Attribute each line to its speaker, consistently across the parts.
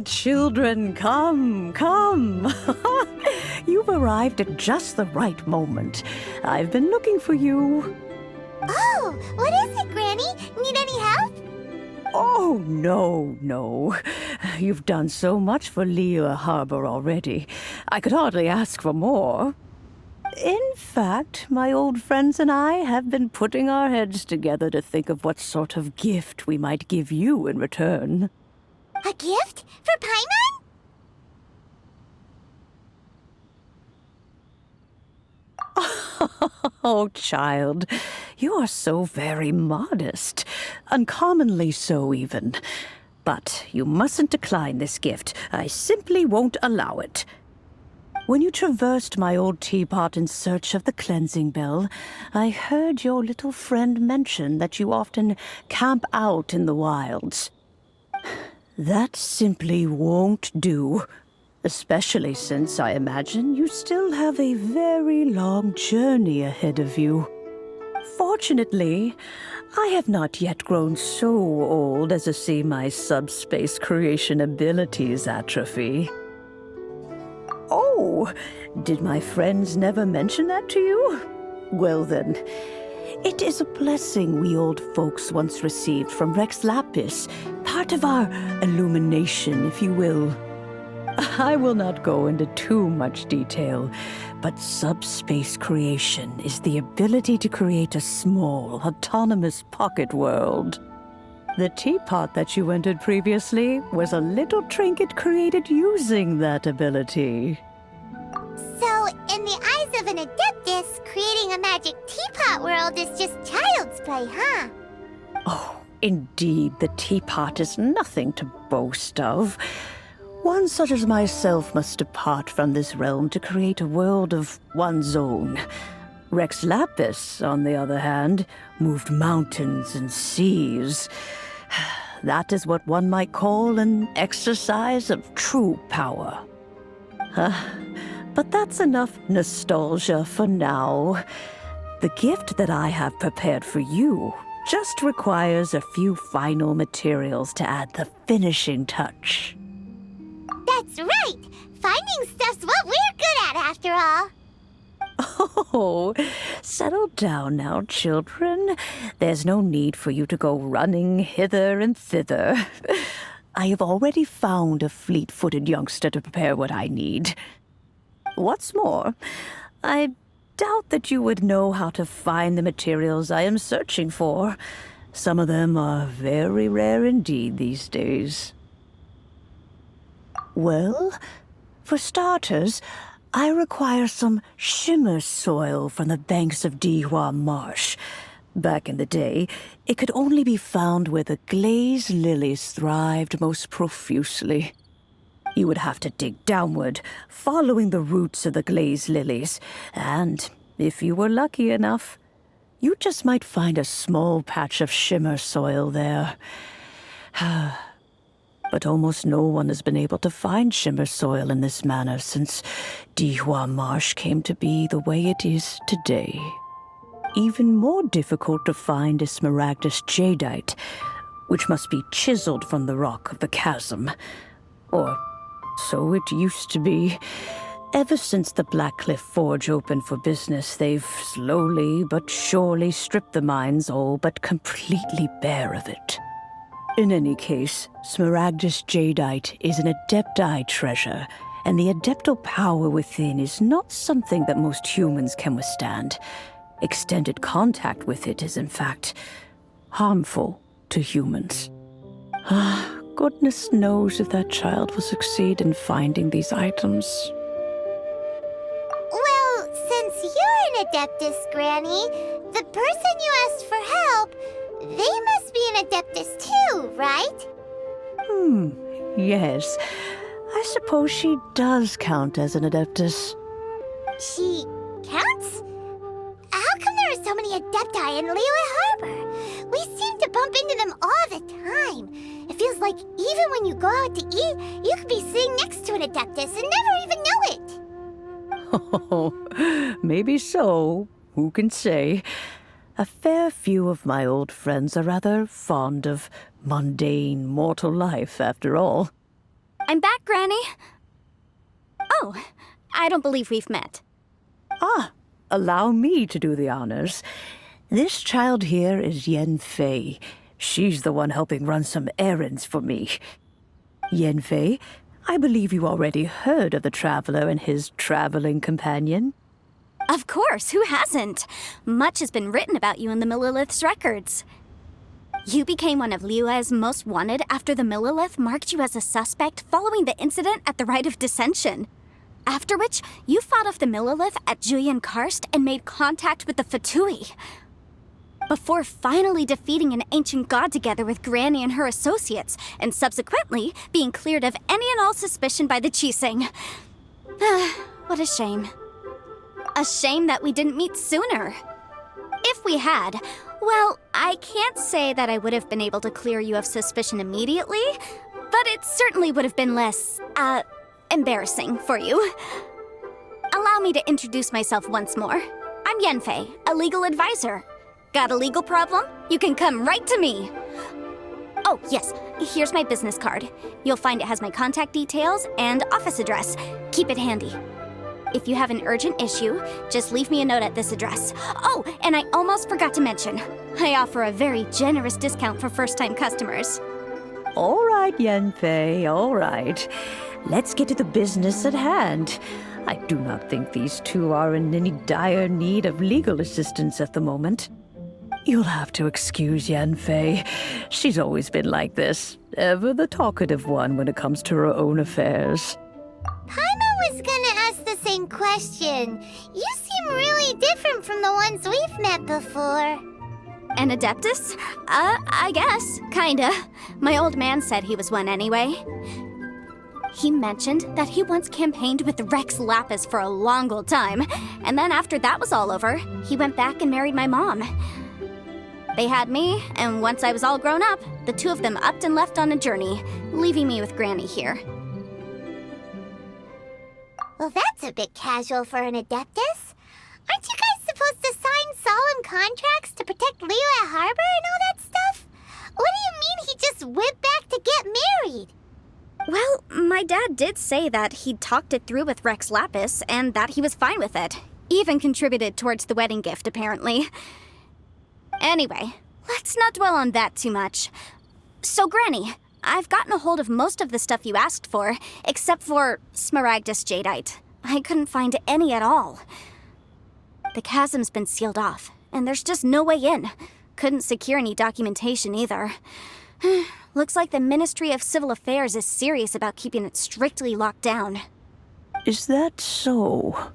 Speaker 1: children, come, come. You've arrived at just the right moment. I've been looking for you.
Speaker 2: Oh, what is it, Granny? Need any help?
Speaker 1: Oh, no. You've done so much for Liyue Harbor already. I could hardly ask for more. In fact, my old friends and I have been putting our heads together to think of what sort of gift we might give you in return.
Speaker 2: A gift? For Paimon?
Speaker 1: Oh, child, you are so very modest. Uncommonly so, even. But you mustn't decline this gift. I simply won't allow it. When you traversed my old teapot in search of the cleansing bell, I heard your little friend mention that you often camp out in the wilds. That simply won't do. Especially since I imagine you still have a very long journey ahead of you. Fortunately, I have not yet grown so old as to see my subspace creation abilities atrophy. Oh, did my friends never mention that to you? Well then, it is a blessing we old folks once received from Rex Lapis, part of our illumination, if you will. I will not go into too much detail, but subspace creation is the ability to create a small, autonomous pocket world. The teapot that you entered previously was a little trinket created using that ability.
Speaker 2: So, in the eyes of an Adeptus, creating a magic teapot world is just child's play, huh?
Speaker 1: Oh, indeed, the teapot is nothing to boast of. One such as myself must depart from this realm to create a world of one's own. Rex Lapis, on the other hand, moved mountains and seas. That is what one might call an exercise of true power. But that's enough nostalgia for now. The gift that I have prepared for you just requires a few final materials to add the finishing touch.
Speaker 2: That's right! Finding stuff's what we're good at, after all.
Speaker 1: Oh, settle down now, children. There's no need for you to go running hither and thither. I have already found a fleet-footed youngster to prepare what I need. What's more, I doubt that you would know how to find the materials I am searching for. Some of them are very rare indeed these days. Well, for starters, I require some shimmer soil from the banks of Dihua Marsh. Back in the day, it could only be found where the glaze lilies thrived most profusely. You would have to dig downward, following the roots of the glaze lilies, and if you were lucky enough, you just might find a small patch of shimmer soil there. But almost no one has been able to find shimmer soil in this manner since Dihua Marsh came to be the way it is today. Even more difficult to find is smaragdus jadeite, which must be chiseled from the rock of the chasm. Or so it used to be. Ever since the Blackcliff Forge opened for business, they've slowly but surely stripped the mines all but completely bare of it. In any case, smaragdus jadeite is an adepti treasure, and the adeptal power within is not something that most humans can withstand. Extended contact with it is, in fact, harmful to humans. Goodness knows if that child will succeed in finding these items.
Speaker 2: Well, since you're an Adeptus, Granny, the person you asked for help, they must be an Adeptus too, right?
Speaker 1: Yes. I suppose she does count as an Adeptus.
Speaker 2: She counts? How come there are so many Adepti in Liyue Harbor? We seem to bump into them all the time. It feels like even when you go out to eat, you could be sitting next to an Adeptus and never even know it.
Speaker 1: Oh, maybe so. Who can say? A fair few of my old friends are rather fond of mundane mortal life, after all.
Speaker 3: I'm back, Granny. Oh, I don't believe we've met.
Speaker 1: Ah, allow me to do the honors. This child here is Yanfei. She's the one helping run some errands for me. Yanfei, I believe you already heard of the traveler and his traveling companion.
Speaker 3: Of course, who hasn't? Much has been written about you in the Millilith's records. You became one of Liyue's most wanted after the Millilith marked you as a suspect following the incident at the Rite of Dissension. After which, you fought off the Millilith at Julian Karst and made contact with the Fatui. Before finally defeating an ancient god together with Granny and her associates, and subsequently being cleared of any and all suspicion by the Chiseng. What a shame. A shame that we didn't meet sooner. If we had, well, I can't say that I would have been able to clear you of suspicion immediately, but it certainly would have been less, embarrassing for you. Allow me to introduce myself once more. I'm Yanfei, a legal advisor. Got a legal problem? You can come right to me. Oh, yes, here's my business card. You'll find it has my contact details and office address. Keep it handy. If you have an urgent issue, just leave me a note at this address. Oh, and I almost forgot to mention, I offer a very generous discount for first-time customers.
Speaker 1: All right, Yanfei, all right. Let's get to the business at hand. I do not think these two are in any dire need of legal assistance at the moment. You'll have to excuse Yanfei. She's always been like this, ever the talkative one when it comes to her own affairs.
Speaker 2: Paimon was gonna ask the same question. You seem really different from the ones we've met before.
Speaker 3: An Adeptus? I guess. Kinda. My old man said he was one anyway. He mentioned that he once campaigned with Rex Lapis for a long old time, and then after that was all over, he went back and married my mom. They had me, and once I was all grown up, the two of them upped and left on a journey, leaving me with Granny here.
Speaker 2: Well, that's a bit casual for an Adeptus. Aren't you guys supposed to sign solemn contracts to protect Liyue Harbor and all that stuff? What do you mean he just went back to get married?
Speaker 3: Well, my dad did say that he'd talked it through with Rex Lapis, and that he was fine with it. Even contributed towards the wedding gift, apparently. Anyway, let's not dwell on that too much. So, Granny, I've gotten a hold of most of the stuff you asked for, except for Smaragdus Jadeite. I couldn't find any at all. The chasm's been sealed off, and there's just no way in. Couldn't secure any documentation either. Looks like the Ministry of Civil Affairs is serious about keeping it strictly locked down.
Speaker 1: Is that so?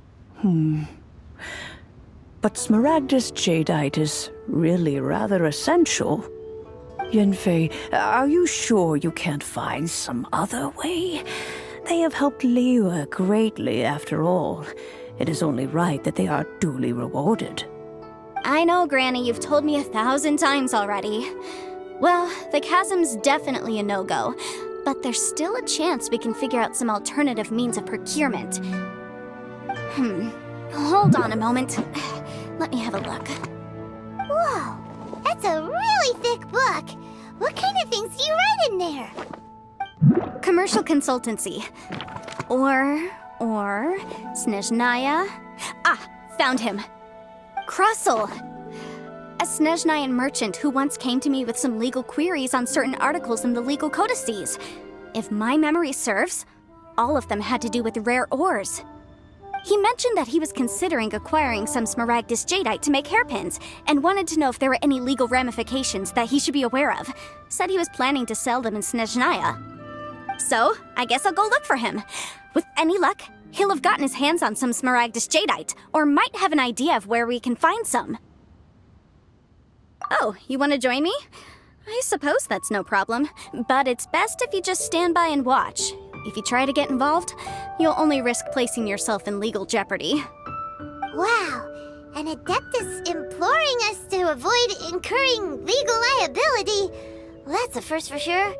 Speaker 1: But Smaragdus Jadeite is really rather essential. Yanfei, are you sure you can't find some other way? They have helped Liyue greatly, after all. It is only right that they are duly rewarded.
Speaker 3: I know, Granny, you've told me 1,000 times already. Well, the chasm's definitely a no-go, but there's still a chance we can figure out some alternative means of procurement. Hold on a moment. Let me have a look.
Speaker 2: Whoa, that's a really thick book. What kind of things do you write in there?
Speaker 3: Commercial consultancy. Or Snezhnaya. Ah, found him. Krusel. A Snezhnayan merchant who once came to me with some legal queries on certain articles in the legal codices. If my memory serves, all of them had to do with rare ores. He mentioned that he was considering acquiring some Smaragdus Jadeite to make hairpins, and wanted to know if there were any legal ramifications that he should be aware of. Said he was planning to sell them in Snezhnaya. So, I guess I'll go look for him. With any luck, he'll have gotten his hands on some Smaragdus Jadeite, or might have an idea of where we can find some. Oh, you want to join me? I suppose that's no problem, but it's best if you just stand by and watch. If you try to get involved, you'll only risk placing yourself in legal jeopardy.
Speaker 2: Wow, an Adeptus imploring us to avoid incurring legal liability. Well, that's a first for sure.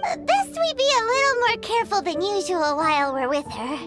Speaker 2: Best we be a little more careful than usual while we're with her.